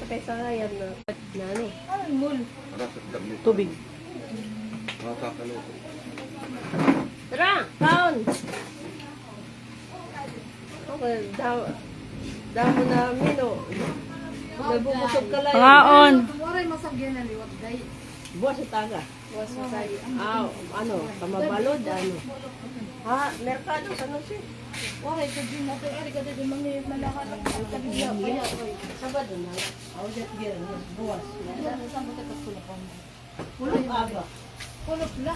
sakay sa kayan na ano? Mul. Tubig. Tara, kaon! Okay, damo namin o. Nabubusog ka lang. Pangaon. Waray masagyan na liwag day. Buwas sa taga. Buwas masay. Ano, kamabalod, ano. Ha, merkado, ano siya? Waray ka din natin. Ari ka din mga malakan. Kabigla pa yan. Sabado na. Ako dyan, buwas. Saan ba tayo kulapang? Pulong aba. Kulap la.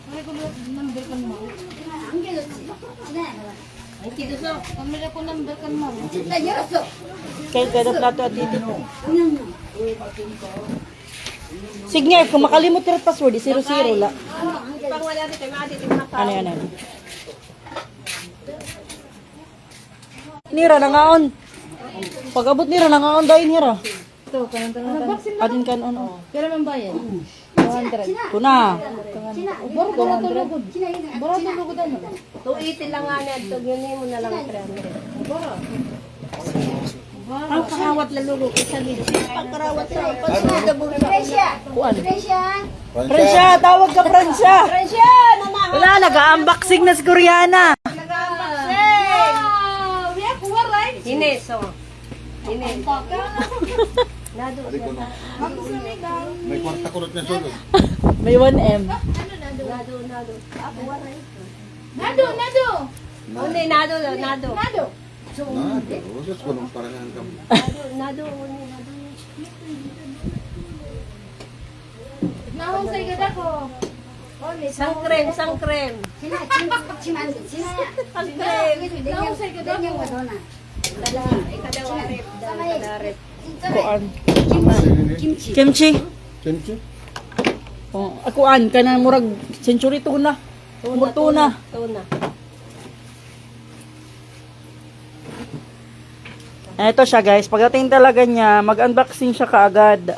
Ari ko number kan mo. Ang gilot. Ang kiduso. Kami ko number kan mo. Kaya kada plato at dito. Sige, kung makalimot yung password, 00 la. Pag wala dito, may adit yung mga Ano yan, ano? Nira, nangaon. Pag abot nira, nangaon dahil nira. Ito, kanang Adin kan ano. Kaya man bayad? 200. Tuna. Baro ko na tulugod. Baro tulugod ano? 280 lang nga niya. Yun mo na lang 300. Baro. Ang karawat lalugo ko sa video. Ang karawat sa Kuan. Fransya, tawag ka Fransya. Fransya! Nanahan! Wala, nag-unboxing na si Koreana. Ines, oh. Ines. Nado. May kwarta kurot na sulod. May 1M. Nado. Ako waray. Nado. Uni, nado. Nado. Usus ko nung parang ang kami. Nado. Nahusay ka dako. Sangkrem. Sangkrem. Nahusay ka dako. Ikadawarip. Kuan. Kimchi. Kimchi? Oh, akuan kana murag century tuna. Tuna. Ito siya guys, pagdating talaga niya, mag-unboxing siya kaagad.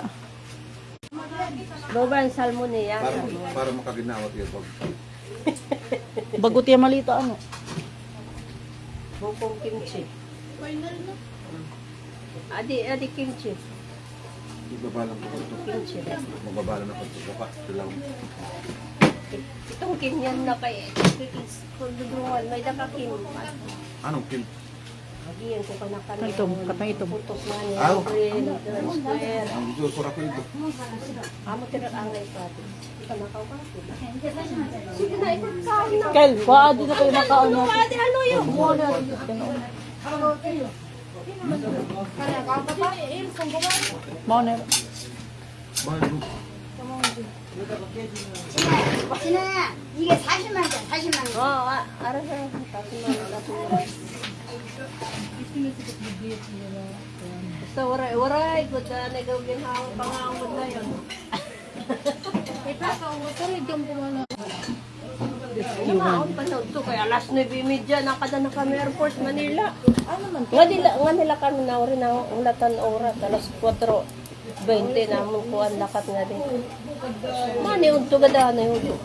Boban salmon niya. Para makaginawat yun. Bagot yung malita ano. Bukong kimchi. Adi kimchi. Ibabalang ko ito. Kimchi. Mababalang ako ito. Baka ito lang. Itong kinyan na kay Kududungan. May dakakin. Anong kim? Agiyan ko kanakanin. Ito, katang ito. Putos nga niya. Aw. Square. Ang gusto ko ito. Amo tirat ang ngay pati. Kanakaw ka. Sige na, ipagkain na. Kyle, paadi na kayo makaon na. Adi, ano yun? Mau na. Bago. 이게 40만 원, 40만 원. 알아서. Basta waray. Good na nagawin hawak pangangod na yun. Kumaon pa na ito. Kaya alas 9:30 nakada na kami Airport Manila. Nga nila kami na rin ang ulatan oras. Alas 4:20 naman ko ang lakat nga din. Mani unto gada na yun.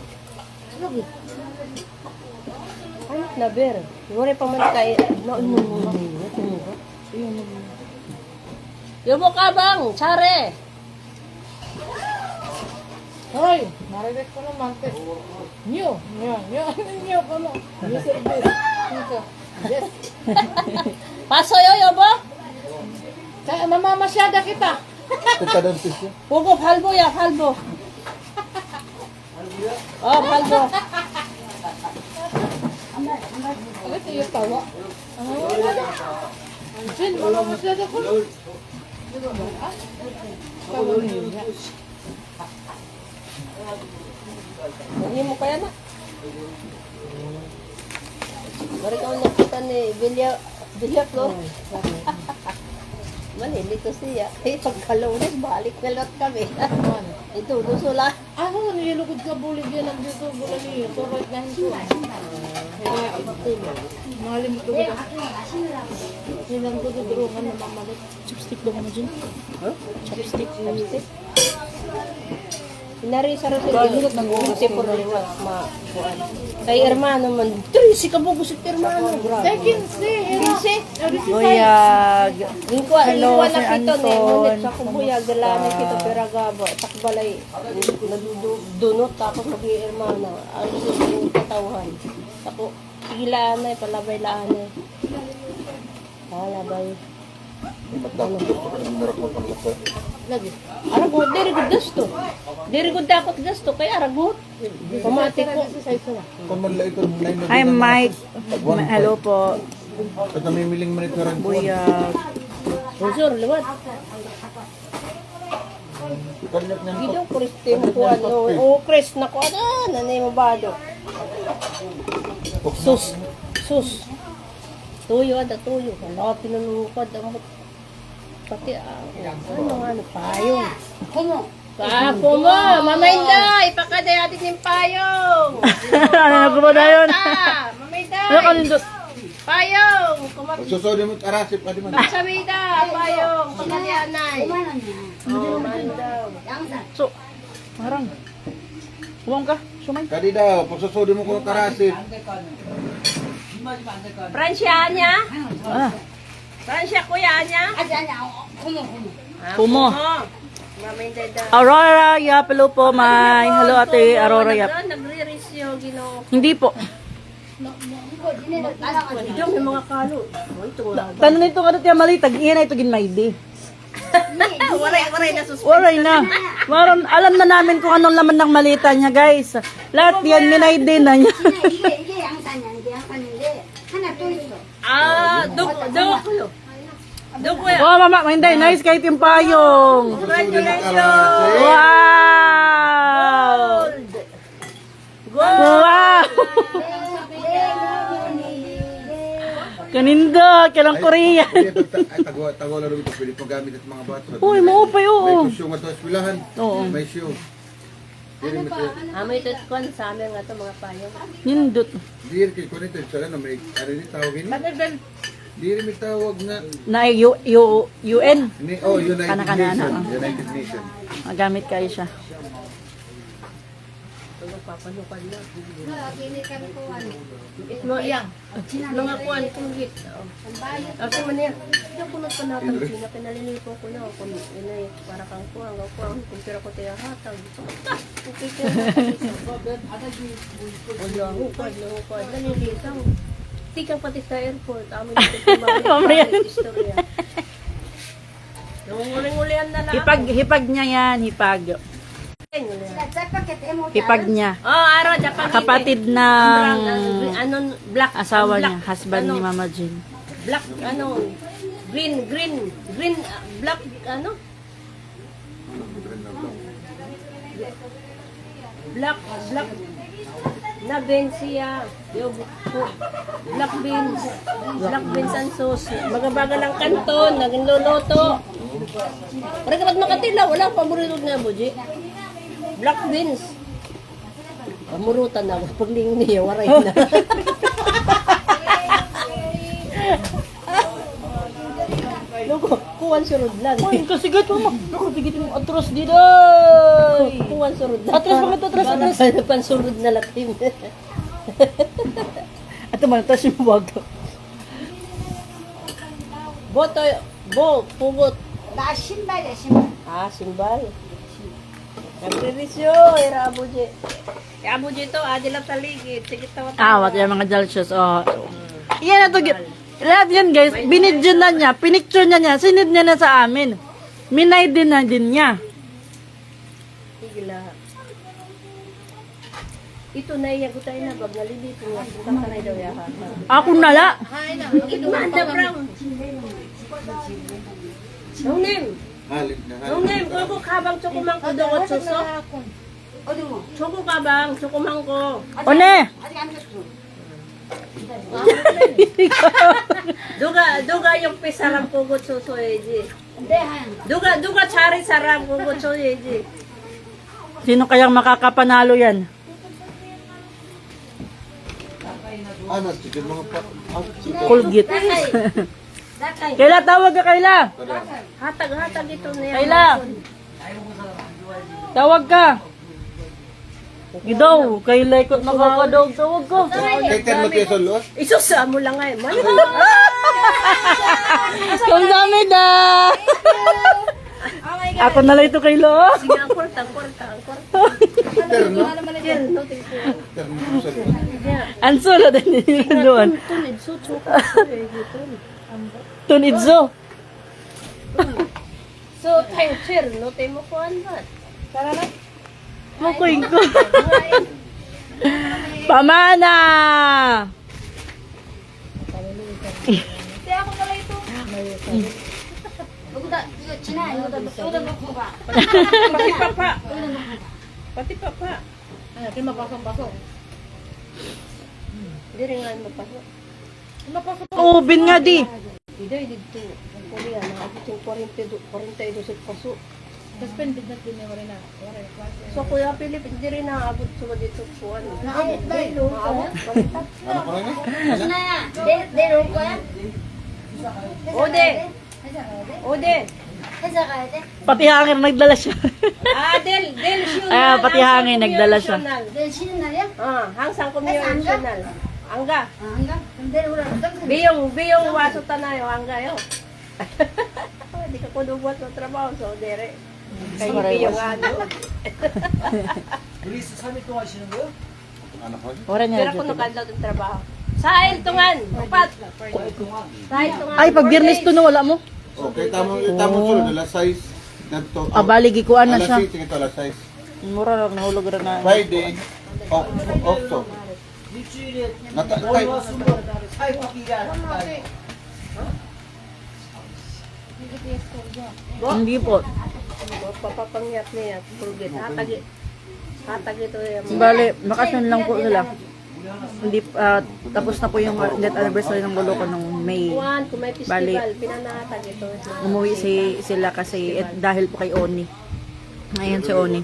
Ay, naber. Waray pa man kay Yobo ka bang? Tsare! Hoy, marinig ko naman. Nyo ko no. New service. Yes. Paso yobo? Kaya namamasyada kita. Kita dan sisya. Hugo, halbo ya, halbo. Oh, halbo. Ano tayo tawa? Sin, mamamasyada ko. Tawa niya. Hindi mo kaya na. Bari ka nakita ni Bilya Flor. Malilito siya. Eh, pagkalunes, balik na lot kami. Ito, lusula. Ako, nililugod ka bulig yan. Nandito, bulan niyo. Turot na hindi. Malimit ko ba? Silang ko tudurungan na mamalit. Chopstick daw mo dyan. Chopstick. Inari sa rin Bakit ng Tipor liwat. Makuan. Kay hermano man. Trisi ka bubusit hermano. Grabe. Trisi. Buyag. Hello, Lingkwa Sir na kito ni. Anton. Ngunit sa kubuyag. Dalami kito peragabo. Takbalay. Nadudunot tapos mag-hermano. Ang susunod katawhan. Tako, pigilaan na, palabay-laan na. Palabay. Lagi. Aragot, diri gud gasto. Diri gud dakot gasto kay aragot. Pamati ko. Kung manlay ito, Hi, Mike. Hello po. At namimiling man ito rin. Buyag. Sure, liwat. Kanyat niyan Gido Kriste mo ko ano. O Chris na ko ana, nanay mo bado. Sus. Tuyo ada tuyo. Kala pinulukad ang pati ano payong. 고모. Kapo mo, Mamayday, ipakaday atin yung payong. Ano na ko ba na yun? Mamayday. Ano ka nindot? Payong. Susod mo arasip pa di man. Samida, payong. Pagkalianay. 5만 원이야. Oh, man daw. 양산. So, parang. Huwag ka, sumay. Kadi daw, pag susod mo ko arasip. Fransya niya? Ah, Fransya kuya niya? 아니 아니야. 고모 고모. Kumo. Mamayday daw. Aurora, yap, hello po, May. Hello, ate, Aurora, yap. Nagre-resyo, ginoo. Hindi po. 이거 니네들 따라가지. Diyan may mga kalo. Oh, ito nga. Tanong nito ka tiya mali, tag-iyan na ito ginmaydi. Waray na susunod. Waray na. Maron, alam na namin kung anong laman ng malita niya, guys. Lahat yan, minaydi na niya. 이게 양산이야. 이게 양산인데 하나 또 있어. Ah, dugo. Dugo yan. Oh, mama, hindi. Nice kahit yung payong. Congratulations. Wow! Wow! Kanindot, kailang Korean. Ay, tago laro ito. Pwede pang gamit at mga bata. Uy, maupay, May oo. kusyong at eskwelahan. Oo. May show. Diri mo ito. May tutkon sa amin nga ito mga payong. Nindot. Diri kay ko nito. Sana na may ano ni tawagin mo. Diri may tawag na. Na UN. Oh, United Kana-kana, Nations. oo. United Nations. Magamit kayo siya. Papanukan na. Mga kuwan, kunggit. Ako man yan. Hindi ako nagpanatang sina. Pinalilipo ko na. Kung inay, para kang kuwan. Kung pira ko tayo hatag. Okay ka na. Wala, hukad. Nalilitang. Tikang pati sa airport. Amin ito Mamaya. istorya. Nung uling-ulihan na lang. Hipag niya yan, hipag. 짤밖에 떼못. Hipag niya. Oh, araw, Japan. Kapatid ng Anong black? asawa niya, black, husband ni Mama Jean. Black, green, black, black, na beans siya. Black beans and sauce. Magabagal ang kanton, naging luluto. Parang kapag makatila, wala akong paborito na buji. Black beans. Pamurutan na ako. Paglingon niya, waray na. Loko, kuwan surod lang. Uy, kasigat mo. Naku, tigit yung atros dito. Kuwan surod lang. Atros, bakit atros? Nagpansurod na lakim. At naman, atros yung wag. Pugot. 나 신발이야 신발. Ah, simbal. Nagre-resyo, ira abuji. Abuji to, adilap sa ligid. Sige tawa. Awat yung mga jalsyos. Oh. Yan na to. Lahat yan guys, binidyo na niya, pinicture niya, sinid niya na sa amin. Minay din na din niya. Tigila. Ito na iya ko tayo na bag nalilito nga. Punta ka na daw ya. Ako nala. Ito Manda Brown. Nung name. Halin na Nung name, kuko kabang tsukumang ko doon at suso. 어디 뭐? Tsuko kabang, tsukumang ko. One! 아직 안 줬어. Duga yung pisarang pugot suso eji. 네 하얀. Duga chari sarang pugot suso eji. Sino kayang makakapanalo yan? Ano, sige mga pa. Colgate. Dakay. Kayla, tawag ka Kayla. Hatag ito niya. Kayla. Tawag ka. Gidaw, kay laikot nakakadawag-dawag ko. Kay Termo Tiyo Solos. Isusa mo lang ngayon. Mali. Kamsamida! Ako na lang ito kay Lo. Sige, ang kwarta. Terno. Terno, tingko. Termo Tiyo Solos. Ang solo din nila doon. Tunid, sucho. Tunidzo. So, tayo, terno, tayo mo ko anbat. Para lang. Makuing ko. Pamana! 여기다 이거 진아 여기다 놓고 봐. Pati papa. Pati papa. Kaya mapasok-pasok. Hindi rin nga mapasok. Ubin nga di. Hindi, dito. Ang Korea, naabot yung 42 paso. Tapos pendid na din yung rin na. So, Kuya Philip, hindi rin naabot sa dito po. 나아못 봐. Naabot? Balitak. Ano pa rin? 진아야 내일 올 거야? Ode! 회사 가야 돼? Ode! 회사 가야 돼? Pati hangin nagdala siya. Del Sional. Ah, pati hangin, nagdala siya. 내일 쉬는 날이야? Hangsan Communal. Angga. 안 가? 그럼 내일 오라고 땡큐. Biyong waso tanayo, angga yo. Hindi ka kunubuat sa trabaho, so dere. Kayo biyong ano. Ano pa rin? Wala niya Pero kung nakadlaw ng trabaho. Sahil tungan, upat. Sahil tungan. Ay, pag Biyernes to na wala mo. Okay, tamo sunod. Alas 6. Ganito. Abali, gikuan na Alas siya. 6, ito alas 6. Mura lang, nahulog rin na. Friday, off to. Hindi po. Papapangyat niya, pulgit. Hatag ito yung Bali, bakasyon lang po sila. Hindi, tapos na po yung death anniversary ng lolo ko nung May. Juan, kung may festival, Bali. pinanahatag ito. Umuwi sila kasi dahil po kay Oni. Ngayon si Oni.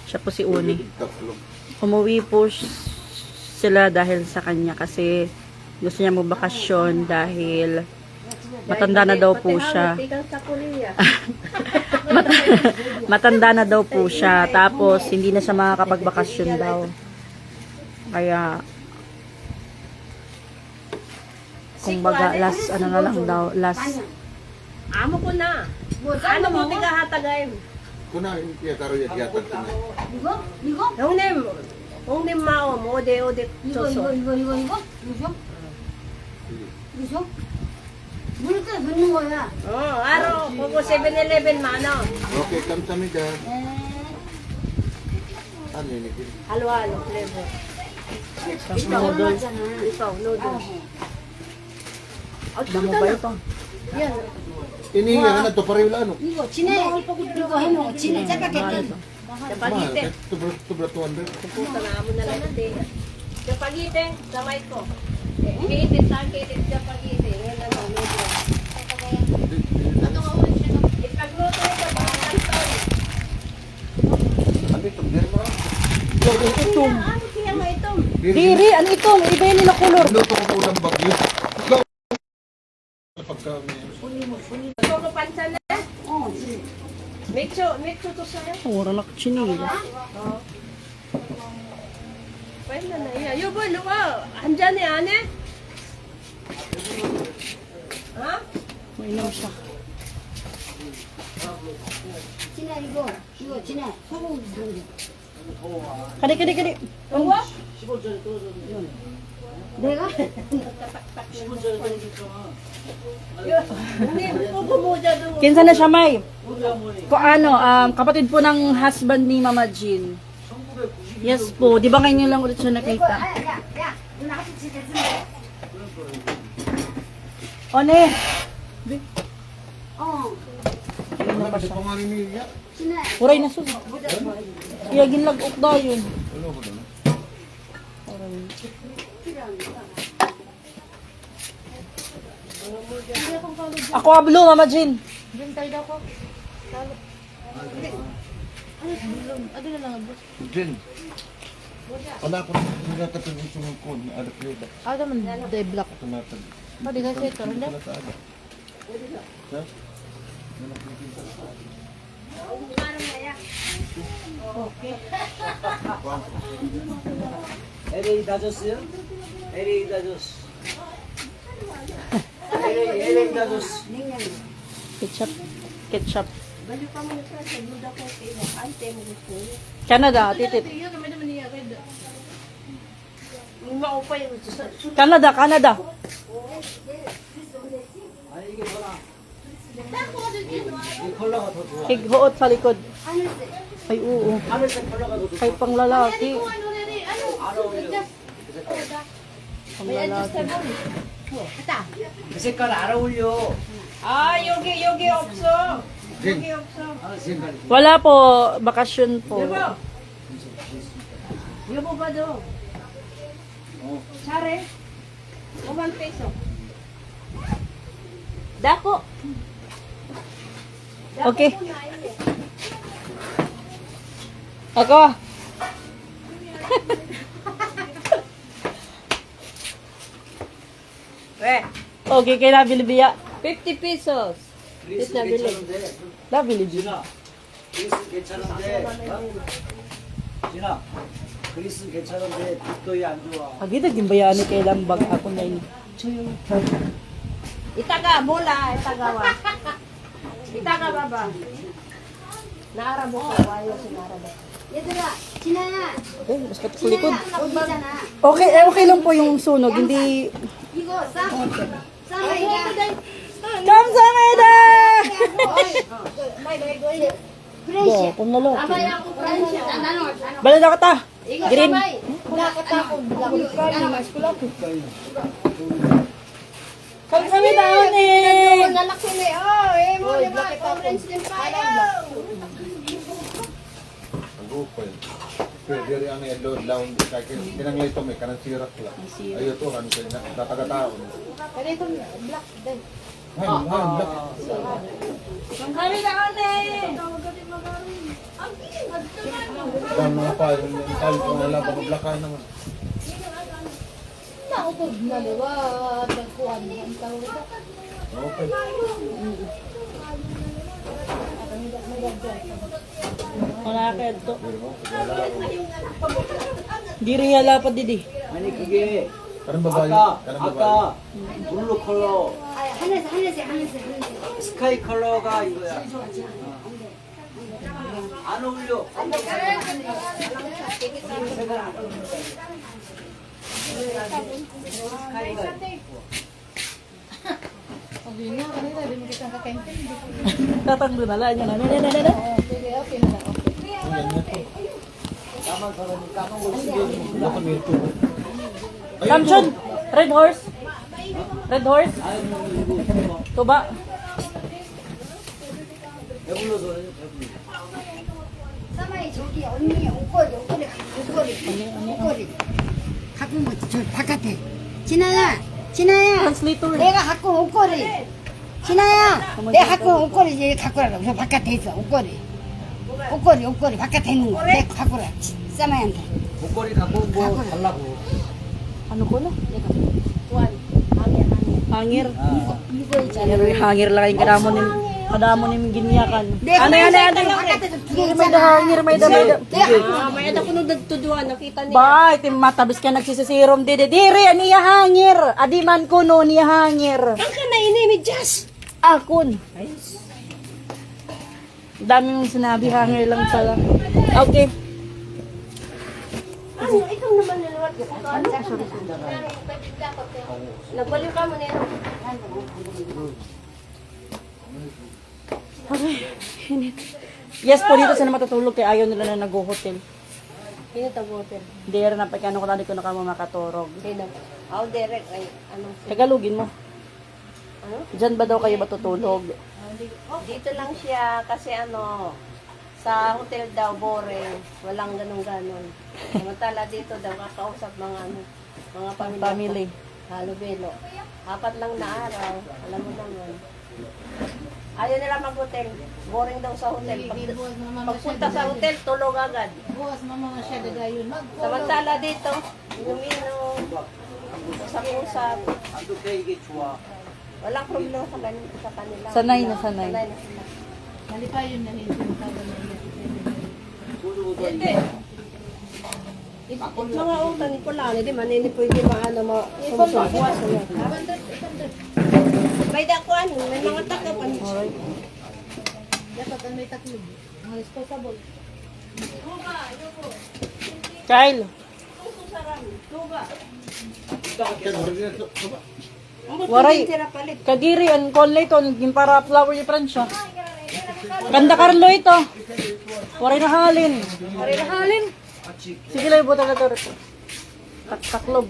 Siya po si Oni. Umuwi po sila dahil sa kanya kasi gusto niya magbakasyon dahil matanda na daw po siya. Tigang sa Korea. Matanda na daw po siya. Tapos hindi na siya makakapagbakasyon daw. Kaya kumbaga last ano na lang daw, last Amo ko na. Ano mo tigahatagay? Kuna, karo yatag tinay. 이거? Hongnim mao mo, ode soso. 이거? 이거? 물을 때 넣는 거야. Aro, kung 7-Eleven mano. Okay, kamsamida. Ano yun? Halo-halo flavor. 얼마잖아. Ikaw, noodles. damo ba ito? Yan. Inihinga na to, pareho lang ano. 이거 진해. 이거 해놓은 진해 짜파게티. Chapagite. Tubra 200. Puta na amo na lang natin. Chapagite, samay ko. Kiitit sa kiitit chapagite. Yan na lang, noodles. Ipagluto ito, baka kanton. Ano ito? Diri mo? Itom. Ano kaya nga ito? Diri, ano ito? Iba yun nila kulor. Luto ko po ng bagyo. Ikaw! Pagka Ito ko pansan na. Mecho to sa'yo. Mura na chinila. Pwede na iya. Yubo, luwa. Andyan ni ane? Ha? Mainam siya. 진해 이거 진해. 소금 넣는 거. Kadi. Uwa? 내가? Hindi, pupumuja doon. Kinsa na siya, May? Kapatid po ng husband ni Mama Jean. Yes po. Di ba ngayon lang ulit siya nakita? 야, 누나 같이 진짜 쓰는 One! 어, Ano ba siya pangalan niya? 진해. Uray na su. Iya, ginlag-ok daw yun. Ano ko doon? Ako ablo, Mama Jean. Jen. Wala ko nagkakatag yung sunod ko. Adat yun. Ada man day black. Tumatag. Pwede kasi ito. Wala sa adat. Ha? LA 다저스요? LA 다저스. LA 다저스. Ketchup. Ketchup. Balik ka muna sa duda ko kay mo. Ante mo gusto. Canada, titit. Iya kami naman niya kay. Maupay mo sa Canada, Canada. 아니 이게 뭐라? 이 컬러가 더 좋아. Highuot sa likod. Ay, oo. 하늘색 컬러가 더 좋아. Ay, pang lalaki. Ano na rin? Ano? 안 어울려. Pang lalaki. 그 색깔 안 어울려. Ah, yogi 없어. Jin, 아, 색깔이. Wala po, bakasyon po. Yubo ba do? Sare? 1 peso. Dako. Okay. Ako. Eh, Okay, kay nabili biya. 50 pesos. 그리스 됐다, 괜찮은데. Nabili biya. 진아. 그리스 괜찮은데. 진아. 그리스 괜찮은데 빅도이 안 좋아. Pagida gimbayani kay lambag ako na ini. Itaga, bola, itagawa. Itaga baba. Naarabo ko, ayaw si Narabo. 얘들아, 진아야. Okay, mas kato sa likod. 진아야, 옷 있잖아. Okay, okay lang po yung sunog, hindi... 이거 쌈이야. Kamsamida! 프렌시. Bo, kung nalo. 프렌시. 나는 Balada ka ta. Green. Kamsamida, honey! Lalaki na, oh, eh, mo, di ba? Orange din pa, ang upay. Pero diri ang elo lawn kay kinanglay to may kanang sirak la. Ayo to kan kay natagataon. Kaya ito, black din. Han, black. Kamsamida, honey! Dan mga pa yung tal ko wala ba blakan naman. Okay. Wala ka ito. Diri mo, wala ako. Di rin yala pa didi. 아니 그게 Kanang babae, 아까 kanang babae. 아까 블루 컬러, 하늘색. 스카이 컬러가 이거야. 안 어울려. 스카이가 Sabi niya kanina, di mo kita kakaintin. Tatangdo na lang yan. Nananana. Sige, okay na lang. Okay. Yan na to. 까만 사람이 까만 걸 쓰고 Wala kami ito. Samson, red horse. Red horse. Tuba. 배불러서 그래, 배불러. 쌈이 저기 언니 옷걸이 갖고 온 거지 저 바깥에. 진아야. Translator. 내가 갖고 온 옷걸이. 진아야. 내가 갖고 온 옷걸이 이제 갖고 라고. 저 바깥에 있어 옷걸이 바깥에 있는 거. 내가 갖고 라. 쌈아한테. 목걸이 갖고 뭐 달라고. Ano ko na? Tuwan. Hangir. 아, 이거 있잖아. Hangir lang yung kadamo nim ginyakan. 내가 Ano 바깥에 두개 May 있잖아. da hangir, may da. Ah, may ada kuno nagtuduan, nakita niya. Ba, itim matabis ka nagsisisirom dede. Diri, niya hangir. Adiman ko no niya hangir. Ang ka na ini, may jazz. Akon. Dami mong sinabi, hangir lang pala. Okay. Ano, ikaw naman nalawat ka. Nagbaliw ka mo na yun. Yes po, dito sila matutulog kaya ayaw nila na nag-hotel. Pinatagotin. Hindi rin na pagkano ko tadi ko na kamo makaturog. Sino? Ako direct, ay, anong, Tagalogin mo. ano? Diyan ba daw kayo matutulog? Dito lang siya kasi ano, sa hotel daw boring, walang ganun-ganon. Samantala dito daw kakausap mga ano, mga pamilya. Family. Halo-belo. 4 lang na araw, alam mo naman. Ayaw nila mag-hotel. Boring daw sa hotel. Pagpunta sa hotel, tulog agad. Bukas mama nga siya dadayon. Samantala dito, inom-inom, usap-usap. 안도 이게 좋아. Walang problema sa kanila. Sanay na sanay. Sanay na sila. Hindi. Mga utan ko lang, hindi man, hindi pwede maano mo. Sumusubuas. May dakuan, may mga takapan. Dapat ang may tatlo. Ang responsible. Kyle, waray. Kadiri, ang konlay ito, yung para flower yung Fransya. Ganda Carlo ito. Waray na halin. Waray na halin. Sige lang, buta na ito. Taklob.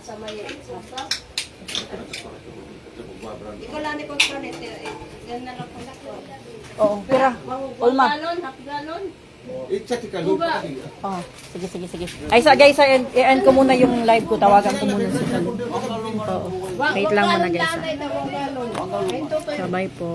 Sa may ikaw lang ni pagpalit. Ganun na lang pala ko. Oo, pira. Ulma. Galon, half galon. Itsa ti kalupa. Oh, sige. Ay, guys, i-end ko muna yung live ko. Tawagan ko muna si Kalo. Oo. Wait lang muna, guys. Galon, galon. Bye po.